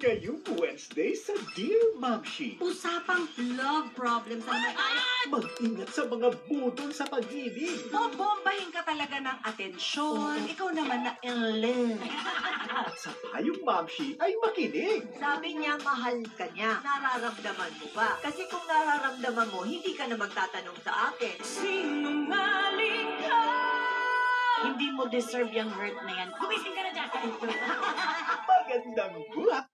Ngayong Wednesday sa Dear Mamshi. Usapang love problems na naman tayo. Mag-ingat sa mga budol sa pag-ibig. Bobombahin ka talaga ng atensyon. Ikaw naman na in love. At sa payong Mamshi ay makinig. Sabi niya, mahal ka niya. Nararamdaman mo ba? Kasi kung nararamdaman mo, hindi ka na magtatanong sa akin. Sinungaling ka! Hindi mo deserve yung hurt na yan. Gumising ka na dyan! Magandang buhat